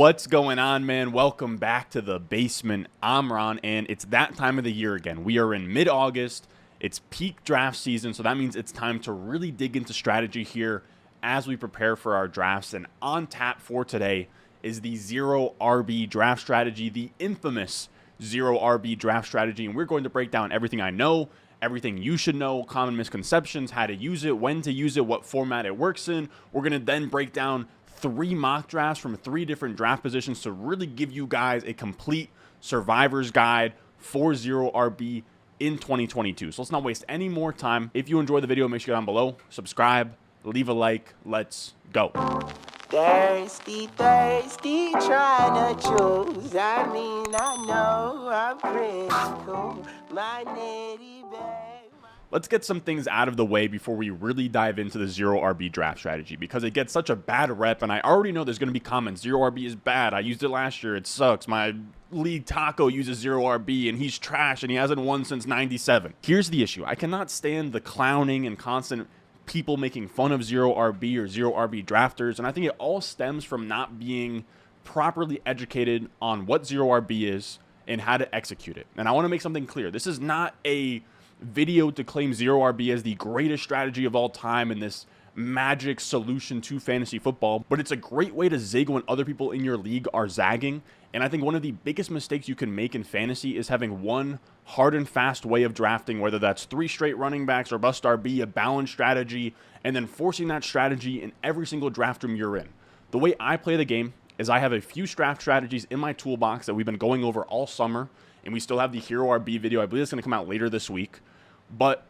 What's going on, man? Welcome back to the basement. I'm Ron, and it's that time of the year again. We are in mid-August. It's peak draft season, so that means it's time to really dig into strategy here as we prepare for our drafts. And on tap for today is the zero RB draft strategy, the infamous zero RB draft strategy. And we're going to break down everything I know, everything you should know, common misconceptions, how to use it, when to use it, what format it works in. We're going to then break down 3 mock drafts from 3 different draft positions to really give you guys a complete survivor's guide for zero RB in 2022. So let's not waste any more time. If you enjoy the video, make sure you go down below, subscribe, leave a like. Let's go. Thirsty, thirsty, trying to choose. I know I'm critical. My nitty bag. Let's get some things out of the way before we really dive into the zero RB draft strategy, because it gets such a bad rep, and I already know there's going to be comments. Zero RB is bad. I used it last year. It sucks. My league Taco uses zero RB, and he's trash, and he hasn't won since '97. Here's the issue. I cannot stand the clowning and constant people making fun of zero RB or zero RB drafters, and I think it all stems from not being properly educated on what zero RB is and how to execute it. And I want to make something clear. This is not a video to claim zero RB as the greatest strategy of all time and this magic solution to fantasy football, but it's a great way to zig when other people in your league are zagging. And I think one of the biggest mistakes you can make in fantasy is having one hard and fast way of drafting, whether that's 3 straight running backs or bust RB, a balanced strategy, and then forcing that strategy in every single draft room you're in. The way I play the game is I have a few draft strategies in my toolbox that we've been going over all summer, and we still have the Hero RB video. I believe it's going to come out later this week. But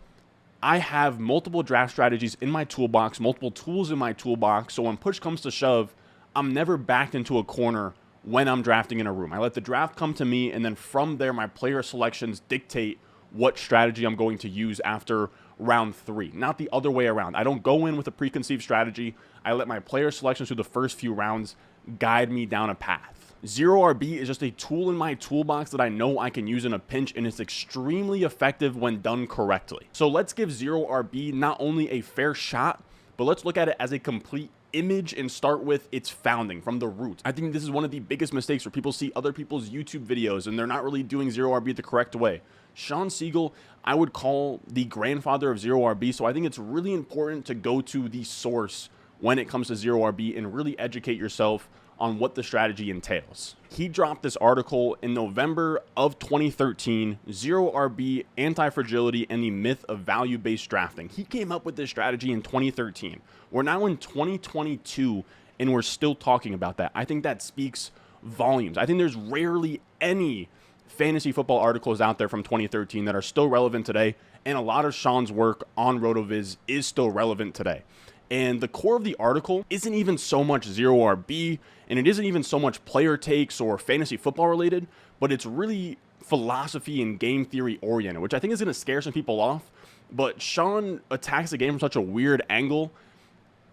I have multiple draft strategies in my toolbox, multiple tools in my toolbox, so when push comes to shove, I'm never backed into a corner when I'm drafting in a room. I let the draft come to me, and then from there, my player selections dictate what strategy I'm going to use after round 3, not the other way around. I don't go in with a preconceived strategy. I let my player selections through the first few rounds guide me down a path. Zero RB is just a tool in my toolbox that I know I can use in a pinch, and it's extremely effective when done correctly. So let's give zero RB not only a fair shot, but let's look at it as a complete image and start with its founding from the root. I think this is one of the biggest mistakes where people see other people's YouTube videos and they're not really doing zero RB the correct way. Sean Siegel, I would call the grandfather of zero RB, so I think it's really important to go to the source when it comes to zero RB and really educate yourself on what the strategy entails. He dropped this article in November of 2013, Zero RB, Anti-Fragility, and the Myth of Value-Based Drafting. He came up with this strategy in 2013. We're now in 2022, and we're still talking about that. I think that speaks volumes. I think there's rarely any fantasy football articles out there from 2013 that are still relevant today, and a lot of Sean's work on RotoViz is still relevant today. And the core of the article isn't even so much zero RB, and it isn't even so much player takes or fantasy football related, but it's really philosophy and game theory oriented, which I think is going to scare some people off. But Sean attacks the game from such a weird angle,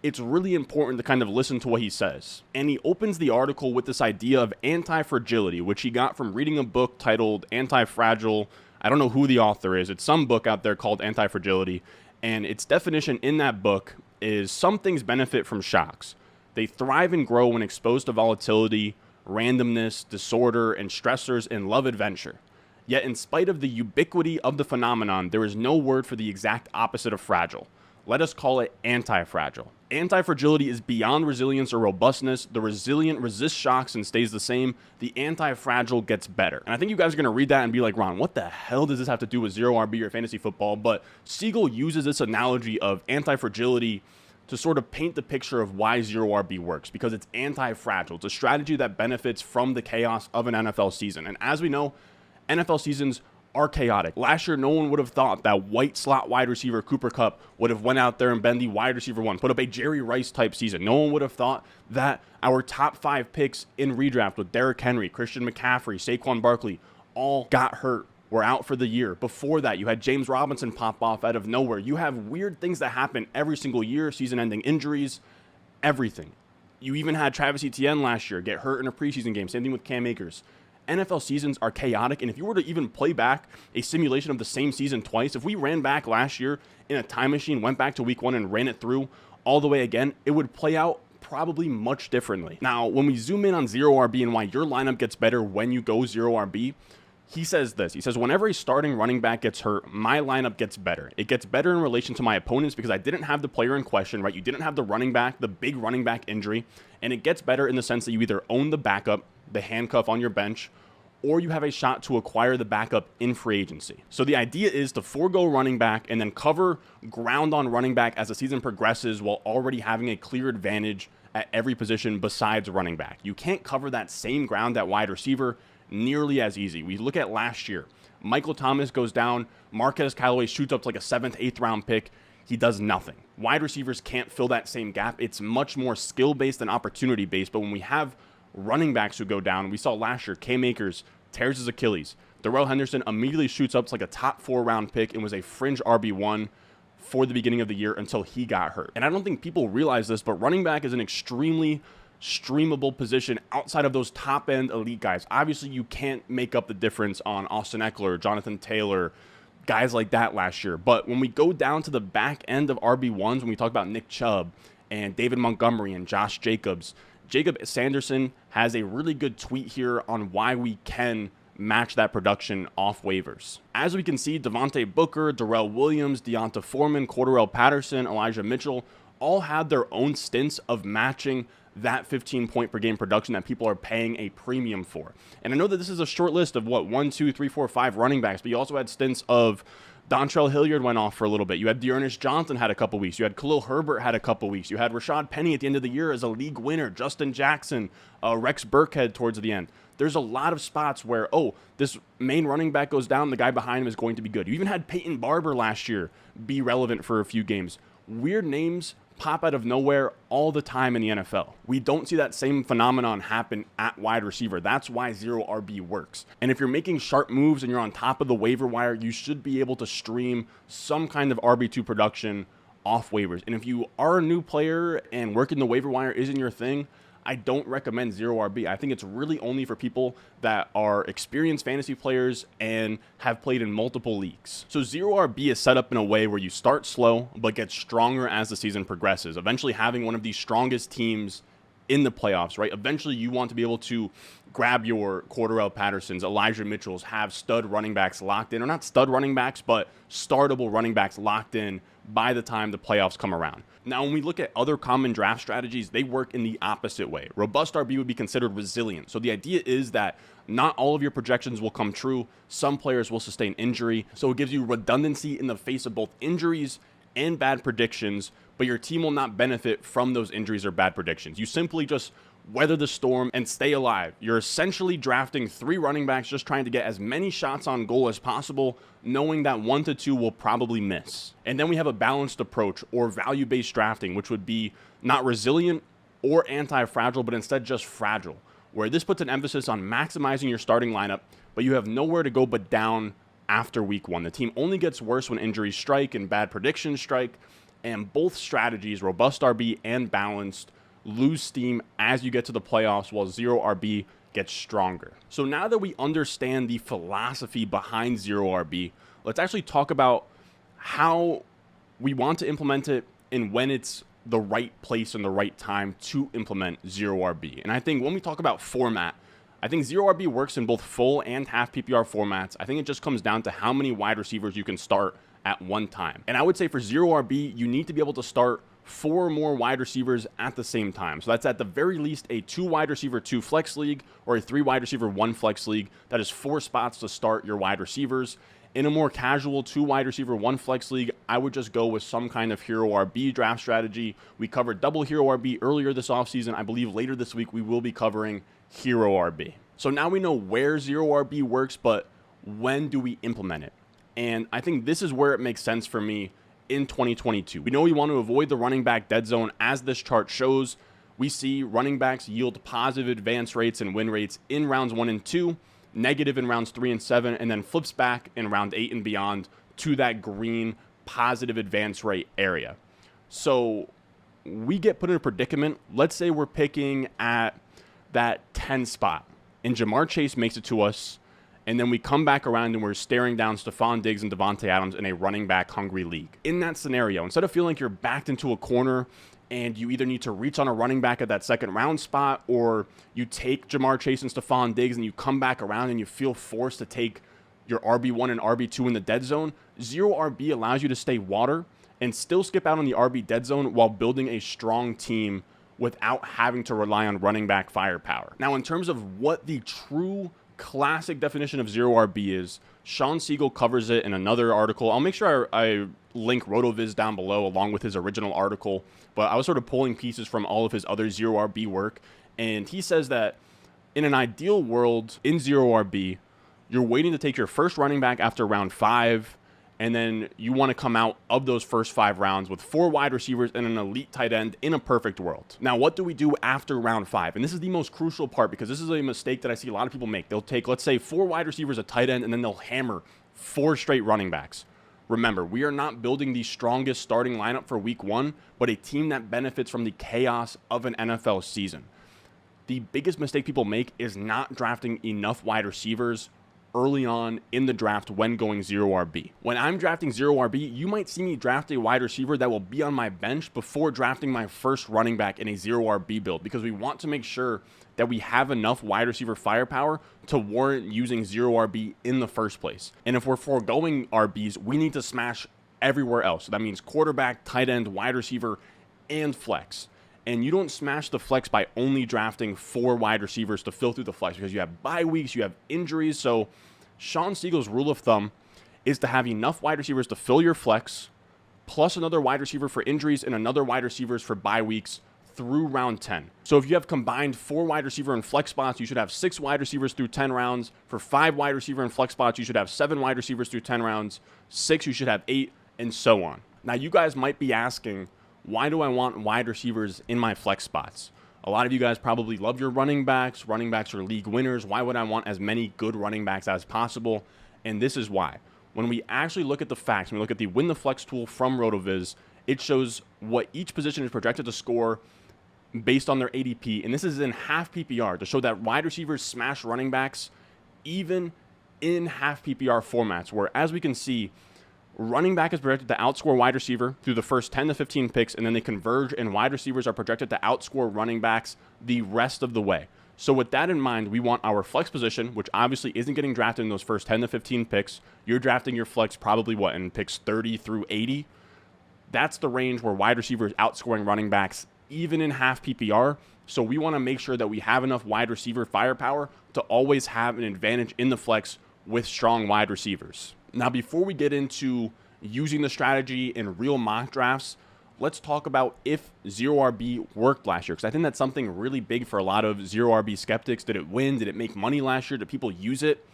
it's really important to kind of listen to what he says. And he opens the article with this idea of anti-fragility, which he got from reading a book titled Anti-Fragile. I don't know who the author is. It's some book out there called Anti-Fragility. And its definition in that book is some things benefit from shocks. They thrive and grow when exposed to volatility, randomness, disorder, and stressors and love adventure. Yet in spite of the ubiquity of the phenomenon, there is no word for the exact opposite of fragile. Let us call it anti-fragile. Anti-fragility is beyond resilience or robustness. The resilient resists shocks and stays the same. The anti-fragile gets better. And I think you guys are going to read that and be like, Ron, what the hell does this have to do with zero RB or fantasy football? But Siegel uses this analogy of anti-fragility to sort of paint the picture of why zero RB works, because it's anti-fragile. It's a strategy that benefits from the chaos of an NFL season. And as we know, NFL seasons are chaotic. Last year, no one would have thought that white slot wide receiver Cooper Kupp would have went out there and been the wide receiver 1, put up a Jerry Rice type season. No one would have thought that our top 5 picks in redraft with Derrick Henry, Christian McCaffrey, Saquon Barkley all got hurt, were out for the year. Before that, you had James Robinson pop off out of nowhere. You have weird things that happen every single year, season-ending injuries, everything. You even had Travis Etienne last year get hurt in a preseason game. Same thing with Cam Akers. NFL seasons are chaotic, and if you were to even play back a simulation of the same season twice, if we ran back last year in a time machine, went back to week 1 and ran it through all the way again, it would play out probably much differently. Now, when we zoom in on 0RB and why your lineup gets better when you go 0RB, he says this. He says, whenever a starting running back gets hurt, my lineup gets better. It gets better in relation to my opponents because I didn't have the player in question, right? You didn't have the running back, the big running back injury. And it gets better in the sense that you either own the backup, the handcuff on your bench, or you have a shot to acquire the backup in free agency. So the idea is to forego running back and then cover ground on running back as the season progresses while already having a clear advantage at every position besides running back. You can't cover that same ground at wide receiver nearly as easy. We look at last year. Michael Thomas goes down. Marquez Callaway shoots up to like a 7th, 8th round pick. He does nothing. Wide receivers can't fill that same gap. It's much more skill-based and opportunity-based. But when we have running backs who go down, we saw last year, Cam Akers tears his Achilles. Darrell Henderson immediately shoots up to like a top 4 round pick and was a fringe RB1 for the beginning of the year until he got hurt. And I don't think people realize this, but running back is an extremely streamable position outside of those top end elite guys. Obviously, you can't make up the difference on Austin Eckler, Jonathan Taylor, guys like that last year. But when we go down to the back end of RB1s, when we talk about Nick Chubb and David Montgomery and Josh Jacobs, Jacob Sanderson has a really good tweet here on why we can match that production off waivers. As we can see, Devontae Booker, Darrell Williams, Deonta Foreman, Cordarrelle Patterson, Elijah Mitchell all had their own stints of matching that 15 point per game production that people are paying a premium for. And I know that this is a short list of 1, 2, 3, 4, 5 running backs, but you also had stints of Dontrell Hilliard went off for a little bit. You had Dearness Johnson had a couple weeks. You had Khalil Herbert had a couple weeks. You had Rashad Penny at the end of the year as a league winner. Justin Jackson, Rex Burkhead towards the end. There's a lot of spots where, this main running back goes down, the guy behind him is going to be good. You even had Peyton Barber last year be relevant for a few games. Weird names pop out of nowhere all the time in the NFL. We don't see that same phenomenon happen at wide receiver. That's why 0RB works. And if you're making sharp moves and you're on top of the waiver wire, you should be able to stream some kind of RB2 production off waivers. And if you are a new player and working the waiver wire isn't your thing, I don't recommend 0RB. I think it's really only for people that are experienced fantasy players and have played in multiple leagues. So 0RB is set up in a way where you start slow but get stronger as the season progresses, eventually having one of the strongest teams in the playoffs, right? Eventually you want to be able to grab your Cordarrelle Pattersons, Elijah Mitchells, have stud running backs locked in, or not stud running backs, but startable running backs locked in by the time the playoffs come around. Now, when we look at other common draft strategies, they work in the opposite way. Robust RB would be considered resilient. So the idea is that not all of your projections will come true. Some players will sustain injury. So it gives you redundancy in the face of both injuries and bad predictions, but your team will not benefit from those injuries or bad predictions. You simply just weather the storm and stay alive. You're essentially drafting 3 running backs, just trying to get as many shots on goal as possible, knowing that 1 to 2 will probably miss. And then we have a balanced approach or value-based drafting, which would be not resilient or anti-fragile, but instead just fragile, where this puts an emphasis on maximizing your starting lineup, but you have nowhere to go but down after week 1. The team only gets worse when injuries strike and bad predictions strike, and both strategies, robust RB and balanced, lose steam as you get to the playoffs while 0RB gets stronger. So now that we understand the philosophy behind 0RB, let's actually talk about how we want to implement it and when it's the right place and the right time to implement 0RB. And I think when we talk about format, I think 0RB works in both full and half PPR formats. I think it just comes down to how many wide receivers you can start at one time. And I would say for 0RB, you need to be able to start 4 more wide receivers at the same time. So that's at the very least a 2 wide receiver 2 flex league or a 3 wide receiver 1 flex league. That is 4 spots to start your wide receivers. In a more casual 2 wide receiver 1 flex league, I would just go with some kind of hero RB draft strategy. We covered double hero RB earlier this offseason. I believe later this week we will be covering hero RB. So now we know where 0RB works, but when do we implement it? And I think this is where it makes sense for me in 2022. We know we want to avoid the running back dead zone. As this chart shows, we see running backs yield positive advance rates and win rates in rounds 1 and 2, negative in rounds 3 and 7, and then flips back in round 8 and beyond to that green positive advance rate area. So we get put in a predicament. Let's say we're picking at that 10 spot and Jamar Chase makes it to us, and then we come back around and we're staring down Stephon Diggs and Devontae Adams in a running back hungry league. In that scenario, instead of feeling like you're backed into a corner and you either need to reach on a running back at that second round spot, or you take Jamar Chase and Stephon Diggs and you come back around and you feel forced to take your RB1 and RB2 in the dead zone, zero RB allows you to stay water and still skip out on the RB dead zone while building a strong team without having to rely on running back firepower. Now, in terms of what the true classic definition of zero RB is, Sean Siegel covers it in another article. I'll make sure I link RotoViz down below along with his original article, but I was sort of pulling pieces from all of his other zero RB work, and he says that in an ideal world, in zero RB, you're waiting to take your first running back after round 5, and then you want to come out of those first 5 rounds with 4 wide receivers and an elite tight end in a perfect world. Now, what do we do after round 5? And this is the most crucial part, because this is a mistake that I see a lot of people make. They'll take, let's say, 4 wide receivers, a tight end, and then they'll hammer 4 straight running backs. Remember, we are not building the strongest starting lineup for week 1, but a team that benefits from the chaos of an NFL season. The biggest mistake people make is not drafting enough wide receivers early on in the draft when going zero RB. When I'm drafting zero RB, you might see me draft a wide receiver that will be on my bench before drafting my first running back in a zero RB build, because we want to make sure that we have enough wide receiver firepower to warrant using zero RB in the first place. And if we're foregoing RBs, we need to smash everywhere else. So that means quarterback, tight end, wide receiver, and flex. And you don't smash the flex by only drafting 4 wide receivers to fill through the flex, because you have bye weeks, you have injuries. So Sean Siegel's rule of thumb is to have enough wide receivers to fill your flex, plus another wide receiver for injuries and another wide receivers for bye weeks through round 10. So if you have combined 4 wide receiver and flex spots, you should have 6 wide receivers through 10 rounds. For 5 wide receiver and flex spots, you should have 7 wide receivers through 10 rounds. 6, you should have 8, and so on. Now, you guys might be asking, why do I want wide receivers in my flex spots? A lot of you guys probably love your running backs. Running backs are league winners. Why would I want as many good running backs as possible? And this is why. When we actually look at the facts, when we look at the Win the Flex tool from RotoViz, it shows what each position is projected to score based on their ADP. And this is in half PPR to show that wide receivers smash running backs even in half PPR formats, where, as we can see, running back is projected to outscore wide receiver through the first 10 to 15 picks, and then they converge, and wide receivers are projected to outscore running backs the rest of the way. So with that in mind, we want our flex position, which obviously isn't getting drafted in those first 10 to 15 picks. You're drafting your flex probably, in picks 30 through 80? That's the range where wide receivers outscoring running backs, even in half PPR. So we want to make sure that we have enough wide receiver firepower to always have an advantage in the flex with strong wide receivers. Now, before we get into using the strategy in real mock drafts, let's talk about if zero RB worked last year, because I think that's something really big for a lot of zero RB skeptics. Did it win? Did it make money last year? Did people use it?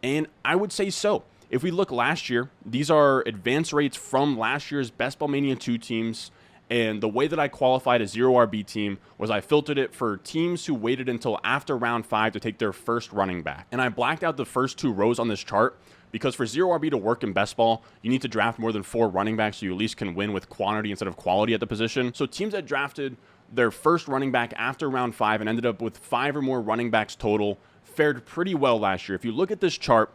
And I would say so. If we look last year, these are advance rates from last year's Best Ball Mania 2 teams. And the way that I qualified a zero RB team was I filtered it for teams who waited until after round 5 to take their first running back. And I blacked out the first 2 rows on this chart, because for zero RB to work in best ball, you need to draft more than 4 running backs so you at least can win with quantity instead of quality at the position. So teams that drafted their first running back after round 5 and ended up with 5 or more running backs total fared pretty well last year. If you look at this chart,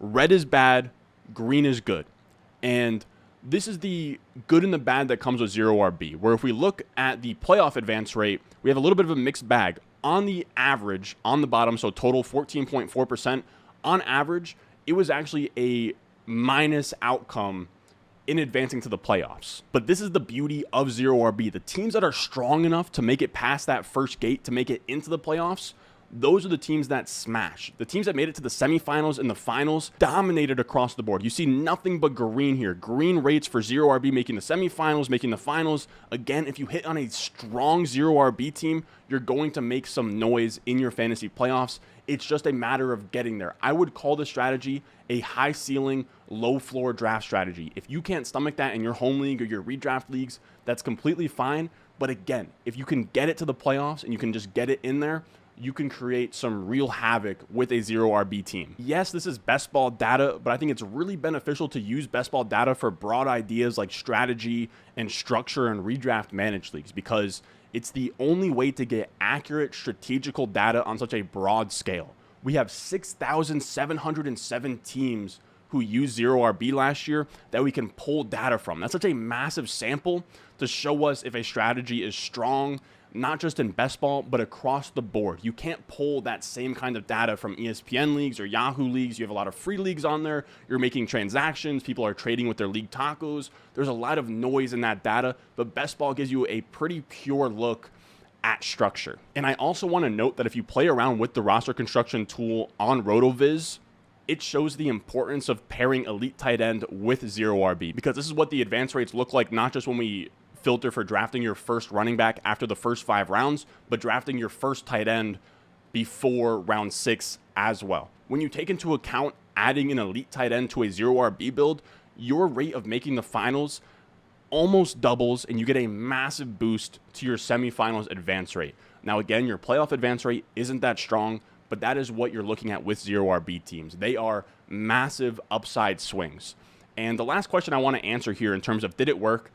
red is bad, green is good. And this is the good and the bad that comes with zero RB, where if we look at the playoff advance rate, we have a little bit of a mixed bag. On the average, on the bottom, so total 14.4%, on average, it was actually a minus outcome in advancing to the playoffs. But this is the beauty of zero RB. The teams that are strong enough to make it past that first gate, to make it into the playoffs, those are the teams that smash. The teams that made it to the semifinals and the finals dominated across the board. You see nothing but green here. Green rates for zero RB making the semifinals, making the finals. Again, if you hit on a strong zero RB team, you're going to make some noise in your fantasy playoffs. It's just a matter of getting there. I would call this strategy a high ceiling, low floor draft strategy. If you can't stomach that in your home league or your redraft leagues, that's completely fine. But again, if you can get it to the playoffs and you can just get it in there, you can create some real havoc with a zero RB team. Yes, this is best ball data, but I think it's really beneficial to use best ball data for broad ideas like strategy and structure and redraft managed leagues, because it's the only way to get accurate strategical data on such a broad scale. We have 6,707 teams who used 0RB last year that we can pull data from. That's such a massive sample to show us if a strategy is strong, not just in best ball, but across the board. You can't pull that same kind of data from ESPN leagues or Yahoo leagues. You have a lot of free leagues on there. You're making transactions. People are trading with their league tacos. There's a lot of noise in that data, but best ball gives you a pretty pure look at structure. And I also want to note that if you play around with the roster construction tool on RotoViz, it shows the importance of pairing elite tight end with 0RB, because this is what the advance rates look like, not just when we filter for drafting your first running back after the first 5 rounds, but drafting your first tight end before round 6 as well. When you take into account adding an elite tight end to a 0RB build, your rate of making the finals almost doubles, and you get a massive boost to your semifinals advance rate. Now, again, your playoff advance rate isn't that strong, but that is what you're looking at with 0RB teams. They are massive upside swings. And the last question I want to answer here in terms of did it work?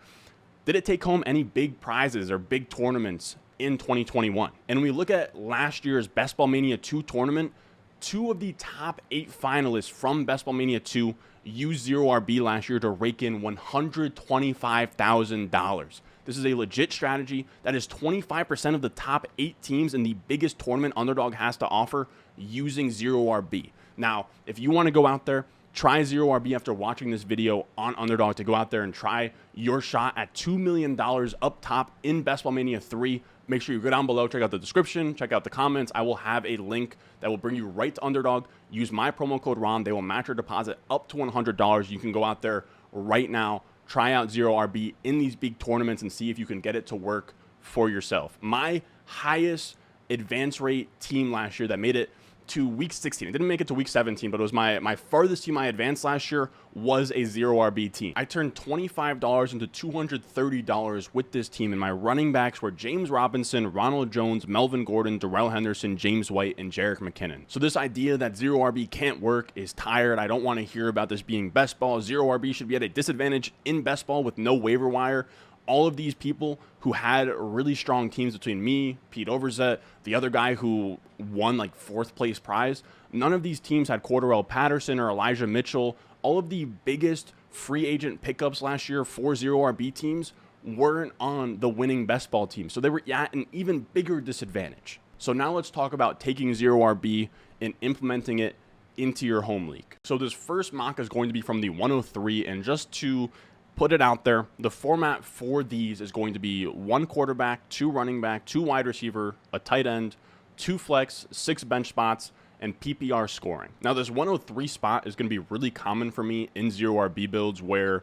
Did it take home any big prizes or big tournaments in 2021? And when we look at last year's Best Ball Mania 2 tournament, 2 of the top 8 finalists from Best Ball Mania 2 used 0RB last year to rake in $125,000. This is a legit strategy. That is 25% of the top 8 teams in the biggest tournament Underdog has to offer using 0RB. Now, if you want to go out there, try 0RB after watching this video on Underdog to go out there and try your shot at $2 million up top in Best Ball Mania 3. Make sure you go down below, check out the description, check out the comments. I will have a link that will bring you right to Underdog. Use my promo code RON. They will match your deposit up to $100. You can go out there right now, try out 0RB in these big tournaments and see if you can get it to work for yourself. My highest advance rate team last year that made it to week 16. It didn't make it to week 17, but it was my farthest team I advanced last year was a 0RB team. I turned $25 into $230 with this team, and my running backs were James Robinson, Ronald Jones, Melvin Gordon, Darrell Henderson, James White, and Jerick McKinnon. So this idea that 0RB can't work is tired. I don't want to hear about this being best ball. 0RB should be at a disadvantage in best ball with no waiver wire. All of these people who had really strong teams between me, Pete Overzet, the other guy who won like 4th place prize, none of these teams had Cordarrelle Patterson or Elijah Mitchell. All of the biggest free agent pickups last year for 0RB teams weren't on the winning best ball team. So they were at an even bigger disadvantage. So now let's talk about taking 0RB and implementing it into your home league. So this first mock is going to be from the 103, and just to put it out there, the format for these is going to be 1 quarterback, 2 running back, 2 wide receiver, a tight end, 2 flex, 6 bench spots, and PPR scoring. Now, this 103 spot is going to be really common for me in 0RB builds where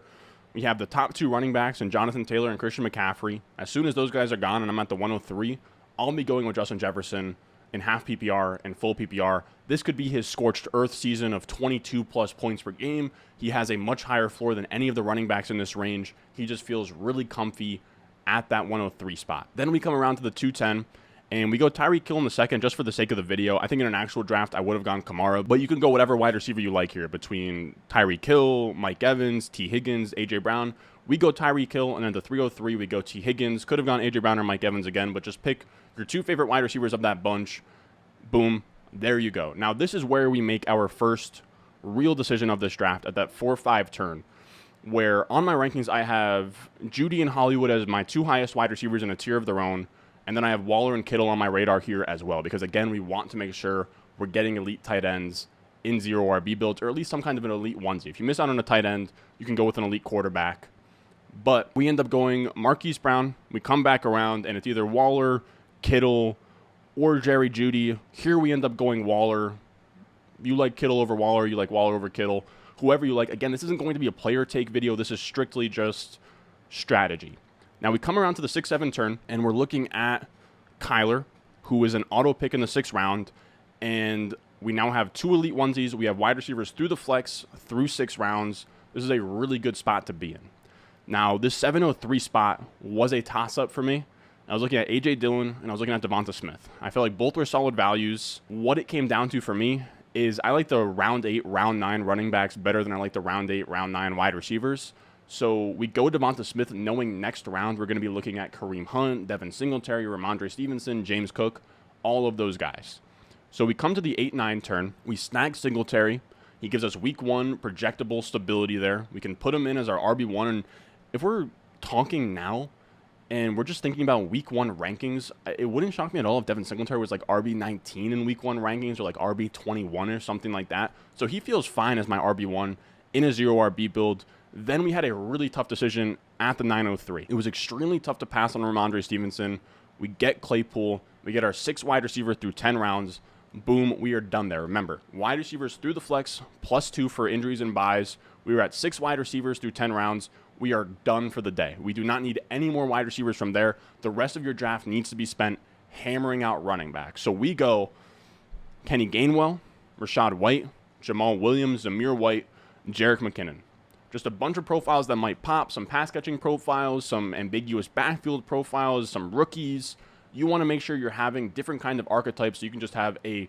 we have the top 2 running backs and Jonathan Taylor and Christian McCaffrey. As soon as those guys are gone and I'm at the 103, I'll be going with Justin Jefferson in half PPR and full PPR. This could be his scorched earth season of 22 plus points per game. He has a much higher floor than any of the running backs in this range. He just feels really comfy at that 103 spot. Then we come around to the 210 and we go Tyreek Hill in the second just for the sake of the video. I think in an actual draft, I would have gone Kamara, but you can go whatever wide receiver you like here between Tyreek Hill, Mike Evans, T. Higgins, A.J. Brown. We go Tyreek Hill, and then the 303, we go T. Higgins. Could have gone A.J. Brown or Mike Evans again, but just pick your 2 favorite wide receivers of that bunch. Boom. There you go. Now, this is where we make our first real decision of this draft at that 4-5 turn, where on my rankings, I have Judy and Hollywood as my 2 highest wide receivers in a tier of their own, and then I have Waller and Kittle on my radar here as well, because, again, we want to make sure we're getting elite tight ends in 0RB builds, or at least some kind of an elite onesie. If you miss out on a tight end, you can go with an elite quarterback. But we end up going Marquise Brown. We come back around, and it's either Waller, Kittle, or Jerry Jeudy. Here we end up going Waller. You like Kittle over Waller, you like Waller over Kittle, whoever you like. Again, this isn't going to be a player take video. This is strictly just strategy. Now we come around to the 6-7 turn, and we're looking at Kyler, who is an auto pick in the 6th round, and we now have 2 elite onesies. We have wide receivers through the flex through 6 rounds. This is a really good spot to be in. Now, this 703 spot was a toss-up for me. I was looking at A.J. Dillon, and I was looking at Devonta Smith. I felt like both were solid values. What it came down to for me is I like the round 8, round 9 running backs better than I like the round 8, round 9 wide receivers. So we go Devonta Smith knowing next round we're going to be looking at Kareem Hunt, Devin Singletary, Ramondre Stevenson, James Cook, all of those guys. So we come to the 8-9 turn. We snag Singletary. He He gives us week 1 projectable stability there. We can put him in as our RB1. And if we're talking now and we're just thinking about week 1 rankings, it wouldn't shock me at all if Devin Singletary was like RB19 in week 1 rankings or like RB21 or something like that. So he feels fine as my RB1 in a 0 RB build. Then we had a really tough decision at the 903. It was extremely tough to pass on Ramondre Stevenson. We get Claypool. We get our 6 wide receiver through 10 rounds. Boom, we are done there. Remember, wide receivers through the flex, +2 for injuries and buys. We were at 6 wide receivers through 10 rounds. We are done for the day. We do not need any more wide receivers from there. The rest of your draft needs to be spent hammering out running backs. So we go Kenny Gainwell, Rashad White, Jamal Williams, Zamir White, Jerick McKinnon. Just a bunch of profiles that might pop, some pass catching profiles, some ambiguous backfield profiles, some rookies. You want to make sure you're having different kind of archetypes so you can just have a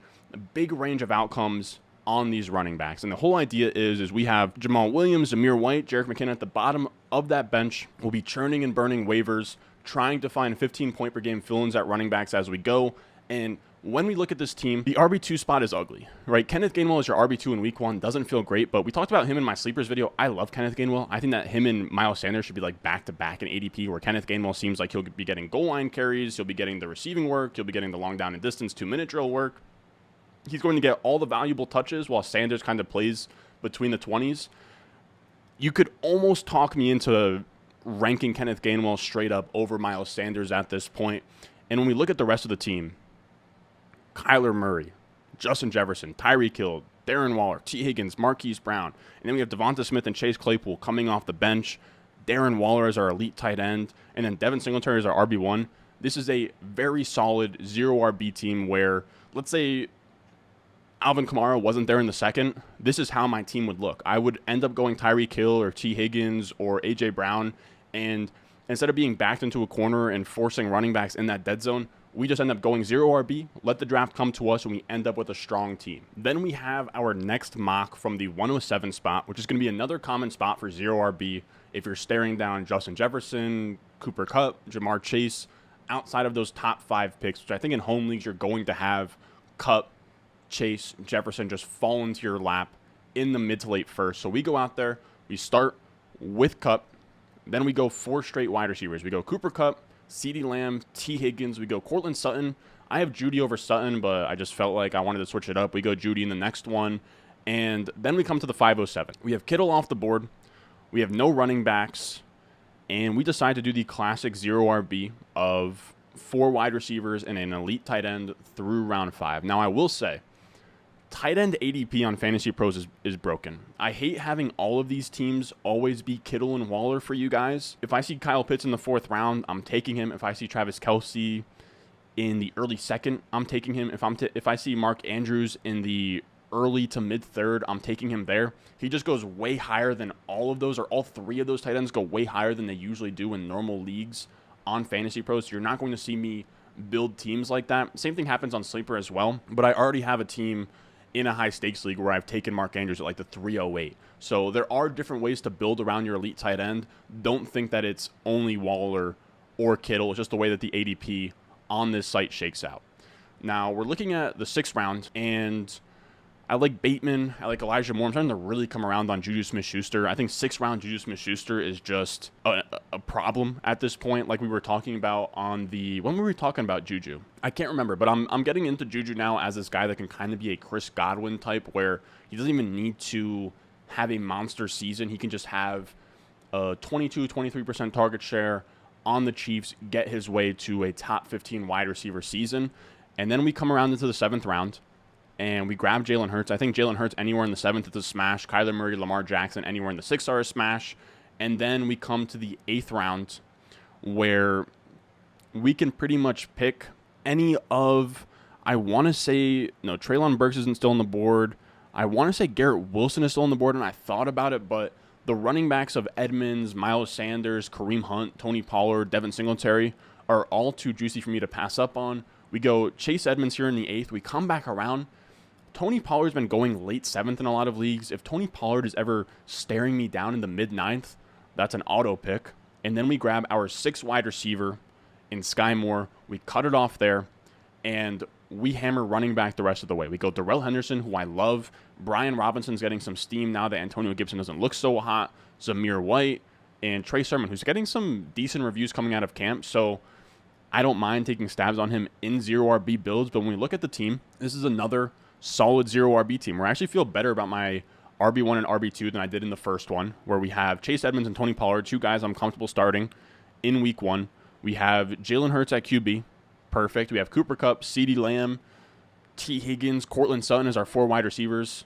big range of outcomes on these running backs. And the whole idea is we have Jamal Williams, Zamir White, Jerick McKinnon at the bottom of that bench. We'll be churning and burning waivers, trying to find 15-point per game fill-ins at running backs as we go. And when we look at this team, the RB2 spot is ugly, right? Kenneth Gainwell is your RB2 in week 1. Doesn't feel great, but we talked about him in my sleepers video. I love Kenneth Gainwell. I think that him and Miles Sanders should be like back-to-back in ADP, where Kenneth Gainwell seems like he'll be getting goal line carries. He'll be getting the receiving work. He'll be getting the long down and distance 2-minute drill work. He's going to get all the valuable touches while Sanders kind of plays between the 20s. You could almost talk me into ranking Kenneth Gainwell straight up over Miles Sanders at this point. And when we look at the rest of the team, Kyler Murray, Justin Jefferson, Tyreek Hill, Darren Waller, T. Higgins, Marquise Brown, and then we have Devonta Smith and Chase Claypool coming off the bench. Darren Waller is our elite tight end, and then Devin Singletary is our RB1. This is a very solid 0 RB team where, let's say, Alvin Kamara wasn't there in the second. This is how my team would look. I would end up going Tyreek Hill or T. Higgins or A.J. Brown, and instead of being backed into a corner and forcing running backs in that dead zone, we just end up going 0 RB, let the draft come to us, and we end up with a strong team. Then we have our next mock from the 107 spot, which is going to be another common spot for 0 RB if you're staring down Justin Jefferson, Cooper Kupp, Jamar Chase, outside of those top 5 picks, which I think in home leagues you're going to have Kupp, Chase, Jefferson just fall into your lap in the mid to late first. So we go out there, we start with Kupp, then we go 4 straight wide receivers. We go Cooper Kupp, CeeDee Lamb, T. Higgins. We go Cortland Sutton. I have Judy over Sutton, but I just felt like I wanted to switch it up. We go Judy in the next one. And then we come to the 507. We have Kittle off the board. We have no running backs. And we decide to do the classic 0 RB of 4 wide receivers and an elite tight end through round 5. Now, I will say, tight end ADP on Fantasy Pros is broken. I hate having all of these teams always be Kittle and Waller for you guys. If I see Kyle Pitts in the 4th round, I'm taking him. If I see Travis Kelce in the early 2nd, I'm taking him. If I see Mark Andrews in the early to mid 3rd, I'm taking him there. He just goes way higher than all of those, or all 3 of those tight ends go way higher than they usually do in normal leagues on Fantasy Pros. So you're not going to see me build teams like that. Same thing happens on Sleeper as well, but I already have a team in a high stakes league where I've taken Mark Andrews at like the 308. So there are different ways to build around your elite tight end. Don't think that it's only Waller or Kittle. It's just the way that the ADP on this site shakes out. Now we're looking at the 6th round, and I like Bateman. I like Elijah Moore. I'm starting to really come around on Juju Smith-Schuster. I think 6th round Juju Smith-Schuster is just a problem at this point. Like we were talking about when were we talking about Juju? I can't remember, but I'm getting into Juju now as this guy that can kind of be a Chris Godwin type, where he doesn't even need to have a monster season. He can just have a 22-23% target share on the Chiefs, get his way to a top 15 wide receiver season. And then we come around into the 7th round, and we grab Jalen Hurts. I think Jalen Hurts anywhere in the 7th is a smash. Kyler Murray, Lamar Jackson anywhere in the 6th are a smash. And then we come to the 8th round, where we can pretty much pick any of, I want to say, no, Treylon Burks isn't still on the board. I want to say Garrett Wilson is still on the board, and I thought about it, but the running backs of Edmonds, Miles Sanders, Kareem Hunt, Tony Pollard, Devin Singletary are all too juicy for me to pass up on. We go Chase Edmonds here in the 8th. We come back around. Tony Pollard's been going late 7th in a lot of leagues. If Tony Pollard is ever staring me down in the mid 9th, that's an auto pick. And then we grab our 6th wide receiver in Sky Moore. We cut it off there. And we hammer running back the rest of the way. We go Darrell Henderson, who I love. Brian Robinson's getting some steam now that Antonio Gibson doesn't look so hot. Zamir White and Trey Sermon, who's getting some decent reviews coming out of camp. So I don't mind taking stabs on him in 0-RB builds. But when we look at the team, this is another solid 0-RB team where I actually feel better about my RB1 and RB2 than I did in the first one, where we have Chase Edmonds and Tony Pollard, 2 guys I'm comfortable starting in week 1. We have Jalen Hurts at QB. Perfect. We have Cooper Kupp, CeeDee Lamb, T. Higgins, Cortland Sutton as our 4 wide receivers.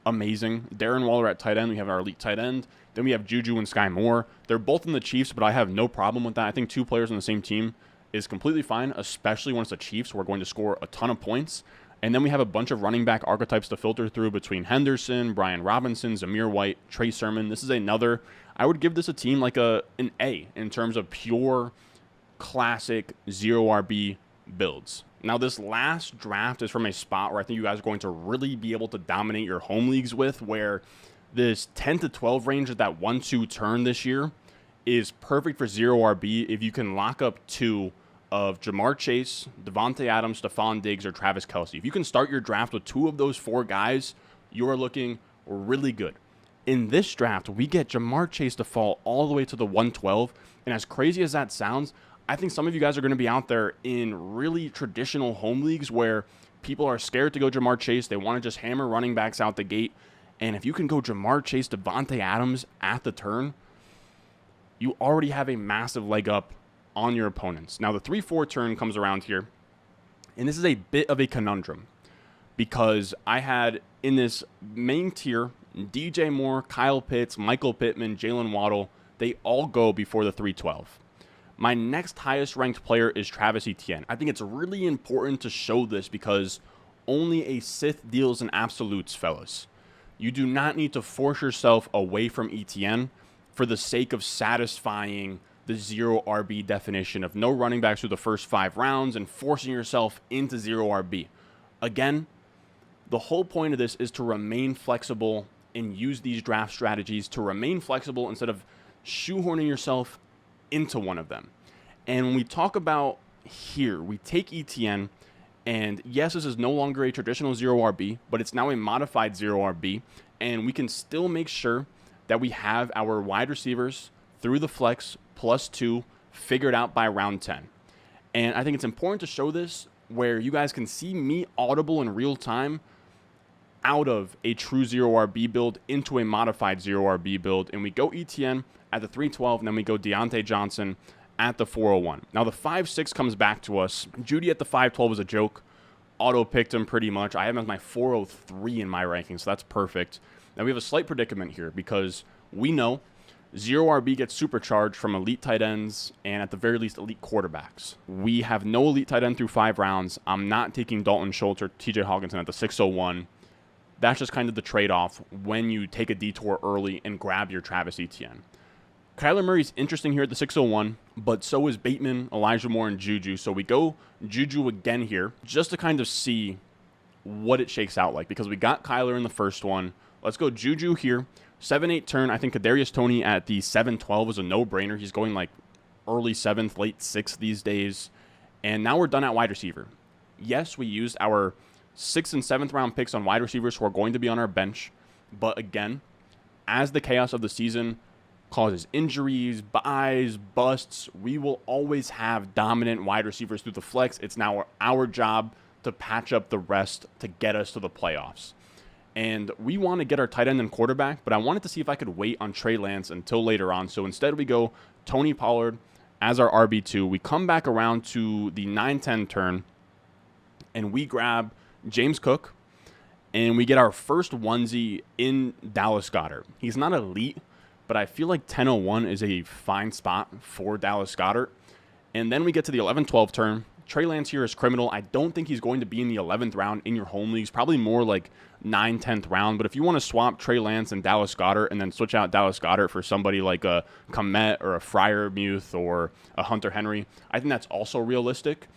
Amazing. Darren Waller at tight end. We have our elite tight end. Then we have Juju and Sky Moore. They're both in the Chiefs, but I have no problem with that. I think 2 players on the same team is completely fine, especially when it's the Chiefs, who are going to score a ton of points. And then we have a bunch of running back archetypes to filter through between Henderson, Brian Robinson, Zamir White, Trey Sermon. This is another, I would give this a team like an A in terms of pure classic 0-RB builds. Now, this last draft is from a spot where I think you guys are going to really be able to dominate your home leagues with, where this 10 to 12 range of that 1-2 turn this year is perfect for 0-RB if you can lock up 2 of Jamar Chase, Devontae Adams, Stephon Diggs, or Travis Kelce. If you can start your draft with 2 of those 4 guys, you are looking really good. In this draft, we get Jamar Chase to fall all the way to the 112, and as crazy as that sounds, I think some of you guys are going to be out there in really traditional home leagues where people are scared to go Jamar Chase. They want to just hammer running backs out the gate. And if you can go Jamar Chase, Devontae Adams at the turn, you already have a massive leg up on your opponents. Now, the 3-4 turn comes around here, and this is a bit of a conundrum because I had in this main tier DJ Moore, Kyle Pitts, Michael Pittman, Jalen Waddle. They all go before the 312. My next highest ranked player is Travis Etienne. I think it's really important to show this because only a Sith deals in absolutes, fellas. You do not need to force yourself away from Etienne for the sake of satisfying the 0-RB definition of no running backs through the first 5 rounds and forcing yourself into 0-RB. Again, the whole point of this is to remain flexible and use these draft strategies to remain flexible instead of shoehorning yourself into one of them. And when we talk about here, we take ETN, and yes, this is no longer a traditional 0-RB, but it's now a modified 0-RB, and we can still make sure that we have our wide receivers through the flex +2 figured out by round 10. And I think it's important to show this where you guys can see me audible in real time out of a true 0-RB build into a modified 0-RB build, and we go ETN at the 312, and then we go Deontay Johnson at the 401. Now, the 5-6 comes back to us. Judy at the 512 is a joke. Auto-picked him pretty much. I have him as my 403 in my rankings, so that's perfect. Now, we have a slight predicament here because we know 0-RB gets supercharged from elite tight ends and, at the very least, elite quarterbacks. We have no elite tight end through 5 rounds. I'm not taking Dalton Schultz or TJ Hawkinson at the 601. That's just kind of the trade-off when you take a detour early and grab your Travis Etienne. Kyler Murray's interesting here at the 601, but so is Bateman, Elijah Moore, and Juju. So we go Juju again here just to kind of see what it shakes out like because we got Kyler in the first one. Let's go Juju here. 7-8 turn. I think Kadarius Toney at the 712 is a no-brainer. He's going like early 7th, late 6th these days. And now we're done at wide receiver. Yes, we used our 6th and 7th round picks on wide receivers who are going to be on our bench. But again, as the chaos of the season causes injuries, buys, busts, we will always have dominant wide receivers through the flex. It's now our job to patch up the rest to get us to the playoffs. And we want to get our tight end and quarterback, but I wanted to see if I could wait on Trey Lance until later on. So instead we go Tony Pollard as our RB2. We come back around to the 9-10 turn, and we grab James Cook, and we get our first onesie in Dallas Goedert. He's not elite, but I feel like 10-01 is a fine spot for Dallas Goedert. And then we get to the 11-12 turn. Trey Lance here is criminal. I don't think he's going to be in the 11th round in your home leagues, probably more like 9th, 10th round. But if you want to swap Trey Lance and Dallas Goedert and then switch out Dallas Goedert for somebody like a Komet or a Freiermuth or a Hunter Henry, I think that's also realistic.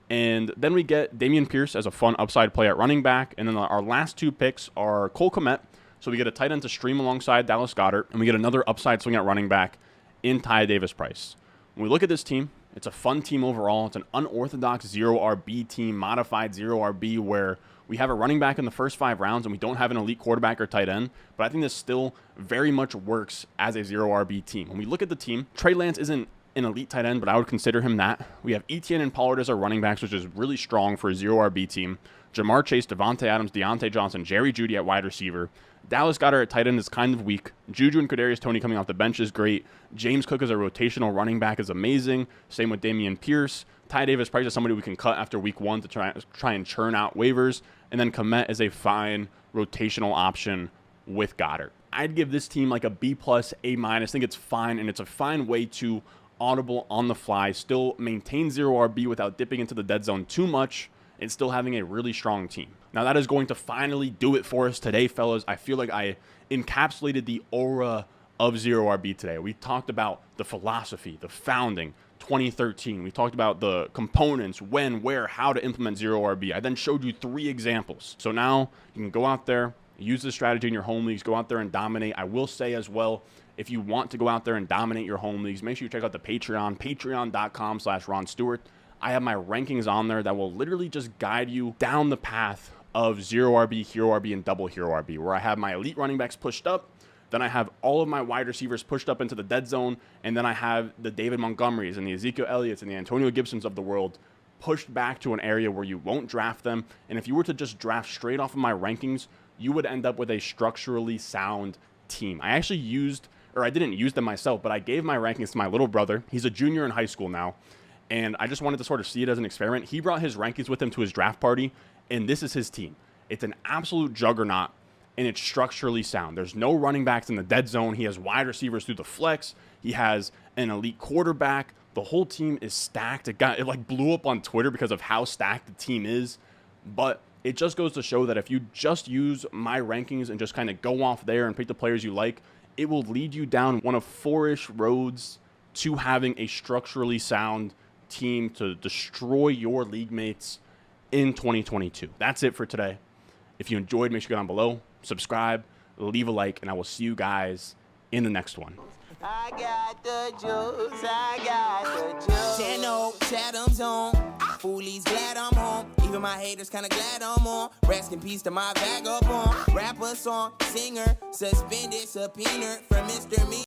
And then we get Dameon Pierce as a fun upside play at running back. And then our last 2 picks are Cole Komet. So we get a tight end to stream alongside Dallas Goedert, and we get another upside swing at running back in Ty Davis Price. When we look at this team, It's a fun team overall. It's an unorthodox 0-RB team, modified 0-RB, where we have a running back in the first 5 rounds and we don't have an elite quarterback or tight end. But I think this still very much works as a 0-RB team. When we look at the team, Trey Lance isn't an elite tight end, but I would consider him that. We have Etienne and Pollard as our running backs, which is really strong for a 0-RB team. Jamar Chase, Devontae Adams, Deontay Johnson, Jerry Jeudy at wide receiver. Dallas Goedert at tight end is kind of weak. Juju and Kadarius Toney coming off the bench is great. James Cook as a rotational running back is amazing. Same with Damian Pierce. Ty Davis Price is somebody we can cut after week 1 to try and churn out waivers. And then Kmet is a fine rotational option with Goddard. I'd give this team like a B+, A-. I think it's fine, and it's a fine way to audible on the fly, still maintain 0-RB without dipping into the dead zone too much, and still having a really strong team. Now that is going to finally do it for us today, fellas. I feel like I encapsulated the aura of 0-RB today. We talked about the philosophy, the founding, 2013. We talked about the components, when, where, how to implement 0-RB. I then showed you 3 examples. So now you can go out there, use this strategy in your home leagues, go out there and dominate. I will say as well, if you want to go out there and dominate your home leagues, make sure you check out the Patreon, patreon.com/Ron Stewart. I have my rankings on there that will literally just guide you down the path of 0-RB, hero RB, and double hero RB, where I have my elite running backs pushed up, then I have all of my wide receivers pushed up into the dead zone, and then I have the David Montgomerys and the Ezekiel Elliott's and the Antonio Gibsons of the world pushed back to an area where you won't draft them. And if you were to just draft straight off of my rankings, you would end up with a structurally sound team. I actually used, or I didn't use them myself, but I gave my rankings to my little brother. He's a junior in high school now, and I just wanted to sort of see it as an experiment. He brought his rankings with him to his draft party, and this is his team. It's an absolute juggernaut, and it's structurally sound. There's no running backs in the dead zone. He has wide receivers through the flex. He has an elite quarterback. The whole team is stacked. It like blew up on Twitter because of how stacked the team is, but it just goes to show that if you just use my rankings and just kind of go off there and pick the players you like, it will lead you down one of 4-ish roads to having a structurally sound team to destroy your league mates in 2022. That's it for today. If you enjoyed, make sure you go down below, subscribe, leave a like, and I will see you guys in the next one. I got the juice, I got the juice. 10-0, Chatham's on. Foolies glad I'm home. Even my haters kinda glad I'm on. Rest in peace to my vagabond. Rapper song, singer, suspended, subpoena from Mr. Me.